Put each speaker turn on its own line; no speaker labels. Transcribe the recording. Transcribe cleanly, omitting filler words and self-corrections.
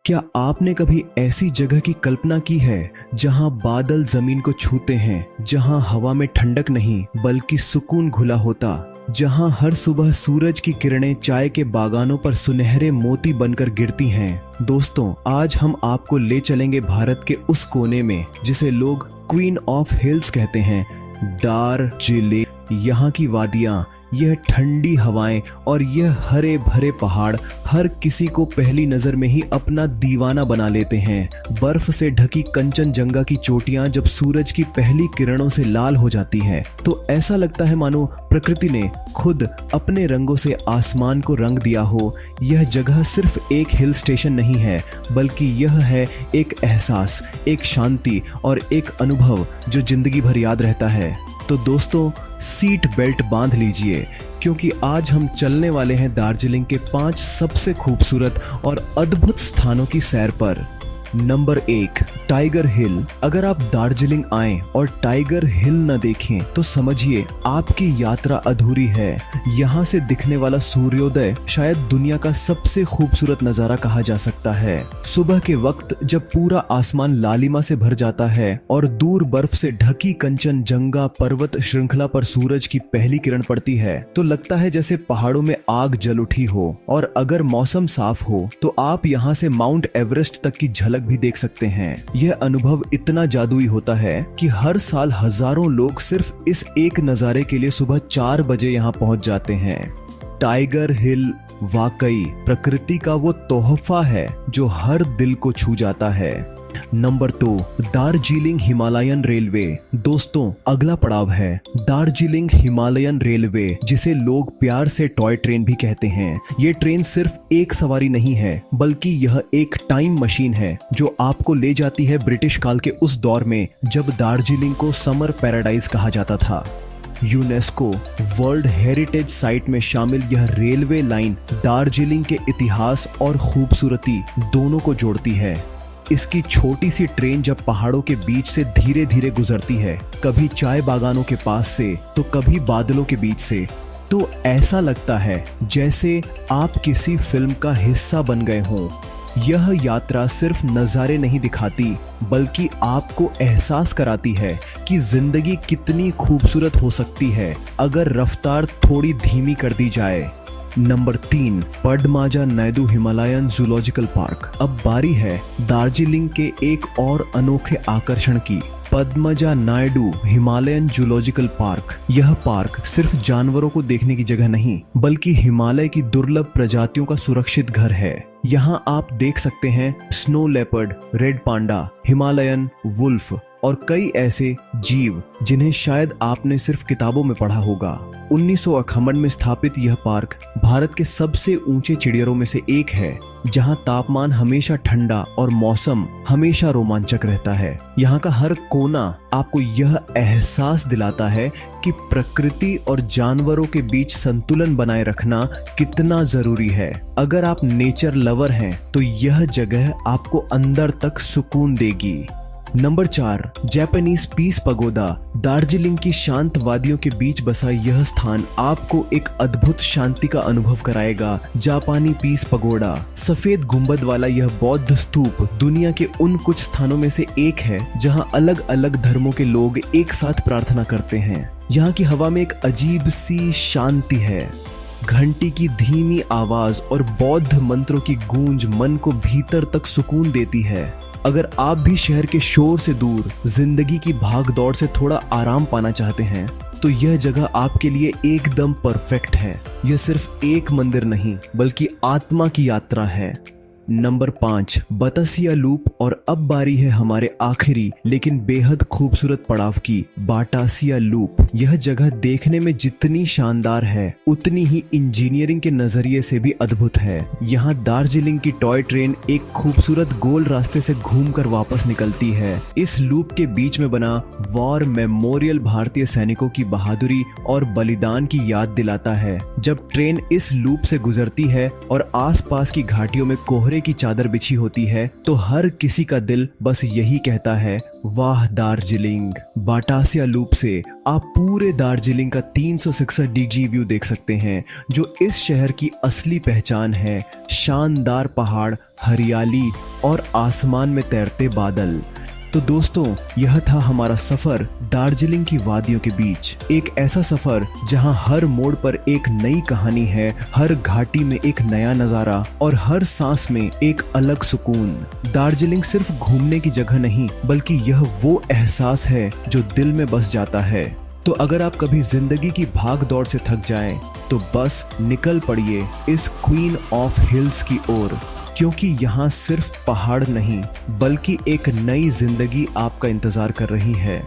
क्या आपने कभी ऐसी जगह की कल्पना की है जहां बादल जमीन को छूते हैं, जहां हवा में ठंडक नहीं बल्कि सुकून घुला होता, जहां हर सुबह सूरज की किरणें चाय के बागानों पर सुनहरे मोती बनकर गिरती हैं। दोस्तों, आज हम आपको ले चलेंगे भारत के उस कोने में जिसे लोग क्वीन ऑफ हिल्स कहते हैं, दार्जिलिंग। यहाँ की वादियाँ, यह ठंडी हवाएं और यह हरे भरे पहाड़ हर किसी को पहली नजर में ही अपना दीवाना बना लेते हैं। बर्फ से ढकी कंचनजंगा की चोटियां जब सूरज की पहली किरणों से लाल हो जाती हैं, तो ऐसा लगता है मानो प्रकृति ने खुद अपने रंगों से आसमान को रंग दिया हो। यह जगह सिर्फ एक हिल स्टेशन नहीं है, बल्कि यह है एक एहसास, एक शांति और एक अनुभव जो जिंदगी भर याद रहता है। तो दोस्तों, सीट बेल्ट बांध लीजिए, क्योंकि आज हम चलने वाले हैं दार्जिलिंग के 5 सबसे खूबसूरत और अद्भुत स्थानों की सैर पर। नंबर 1, टाइगर हिल। अगर आप दार्जिलिंग आएं और टाइगर हिल न देखें तो समझिए आपकी यात्रा अधूरी है। यहाँ से दिखने वाला सूर्योदय शायद दुनिया का सबसे खूबसूरत नजारा कहा जा सकता है। सुबह के वक्त जब पूरा आसमान लालिमा से भर जाता है और दूर बर्फ से ढकी कंचनजंगा पर्वत श्रृंखला पर सूरज की पहली किरण पड़ती है, तो लगता है जैसे पहाड़ों में आग जल उठी हो। और अगर मौसम साफ हो तो आप यहाँ से माउंट एवरेस्ट तक की झलक भी देख सकते हैं। यह अनुभव इतना जादुई होता है कि हर साल हजारों लोग सिर्फ इस एक नजारे के लिए सुबह 4 बजे यहाँ पहुंच जाते हैं। टाइगर हिल वाकई प्रकृति का वो तोहफा है जो हर दिल को छू जाता है। Number 2, Darjeeling Himalayan railway. दोस्तों, अगला पड़ाव है दार्जिलिंग हिमालयन रेलवे, जिसे लोग प्यार से टॉय ट्रेन भी कहते हैं। ये ट्रेन सिर्फ एक सवारी नहीं है, बल्कि यह एक टाइम मशीन है जो आपको ले जाती है ब्रिटिश काल के उस दौर में जब दार्जिलिंग को समर पैराडाइज कहा जाता था। यूनेस्को वर्ल्ड हेरिटेज साइट में शामिल यह रेलवे लाइन दार्जिलिंग के इतिहास और खूबसूरती दोनों को जोड़ती है। इसकी छोटी सी ट्रेन जब पहाड़ों के बीच से धीरे धीरे गुजरती है, कभी चाय बागानों के पास से तो कभी बादलों के बीच से, तो ऐसा लगता है जैसे आप किसी फिल्म का हिस्सा बन गए हों। यह यात्रा सिर्फ नज़ारे नहीं दिखाती, बल्कि आपको एहसास कराती है कि जिंदगी कितनी खूबसूरत हो सकती है अगर रफ्तार थोड़ी धीमी कर दी जाए। Number 3, Padmaja Naidu Himalayan zoological park. अब बारी है दार्जिलिंग के एक और अनोखे आकर्षण की, Padmaja Naidu Himalayan zoological park. यह पार्क सिर्फ जानवरों को देखने की जगह नहीं, बल्कि हिमालय की दुर्लभ प्रजातियों का सुरक्षित घर है। यहाँ आप देख सकते हैं snow leopard, red panda, Himalayan wolf और कई ऐसे जीव जिन्हें शायद आपने सिर्फ किताबों में पढ़ा होगा। 1951 में स्थापित यह पार्क भारत के सबसे ऊंचे चिड़ियाघरों में से एक है, जहां तापमान हमेशा ठंडा और मौसम हमेशा रोमांचक रहता है। यहाँ का हर कोना आपको यह एहसास दिलाता है कि प्रकृति और जानवरों के बीच संतुलन बनाए रखना कितना जरूरी है। अगर आप नेचर लवर हैं तो यह जगह आपको अंदर तक सुकून देगी। Number 4, Japanese peace pagoda. Darjeeling की शांत वादियों के बीच बसा यह स्थान आपको एक अद्भुत शांति का अनुभव कराएगा। जापानी पीस पगोडा, सफेद गुंबद वाला यह बौद्ध स्तूप दुनिया के उन कुछ स्थानों में से एक है जहां अलग अलग धर्मों के लोग एक साथ प्रार्थना करते हैं। यहाँ की हवा में एक अजीब सी शांति है। घंटी की धीमी आवाज और बौद्ध मंत्रों की गूंज मन को भीतर तक सुकून देती है। अगर आप भी शहर के शोर से दूर जिंदगी की भागदौड़ से थोड़ा आराम पाना चाहते हैं, तो यह जगह आपके लिए एकदम परफेक्ट है। यह सिर्फ एक मंदिर नहीं, बल्कि आत्मा की यात्रा है। Number 5, Batasia loop. और अब बारी है हमारे आखिरी लेकिन बेहद खूबसूरत पड़ाव की, बाटासिया लूप। यह जगह देखने में जितनी शानदार है, उतनी ही इंजीनियरिंग के नजरिए से भी अद्भुत है। यहाँ दार्जिलिंग की टॉय ट्रेन एक खूबसूरत गोल रास्ते से घूमकर वापस निकलती है। इस लूप के बीच में बना वॉर मेमोरियल भारतीय सैनिकों की बहादुरी और बलिदान की याद दिलाता है। जब ट्रेन इस लूप से गुजरती है और आसपास की घाटियों में कोहरे हिमालय की चादर बिछी होती है तो हर किसी का दिल बस यही कहता है, वाह दार्जिलिंग। बाटासिया लूप से आप पूरे दार्जिलिंग का 366 डिग्री व्यू देख सकते हैं, जो इस शहर की असली पहचान है। शानदार पहाड़, हरियाली और आसमान में तैरते बादल। तो दोस्तों, यह था हमारा सफर दार्जिलिंग की वादियों के बीच। एक ऐसा सफर जहां हर मोड़ पर एक नई कहानी है, हर घाटी में एक नया नजारा और हर सांस में एक अलग सुकून। दार्जिलिंग सिर्फ घूमने की जगह नहीं, बल्कि यह वो एहसास है जो दिल में बस जाता है। तो अगर आप कभी जिंदगी की भाग दौड़ से थक जाएं, तो बस निकल पड़िए इस क्वीन ऑफ हिल्स की ओर, क्योंकि यहाँ सिर्फ पहाड़ नहीं बल्कि एक नई जिंदगी आपका इंतजार कर रही है।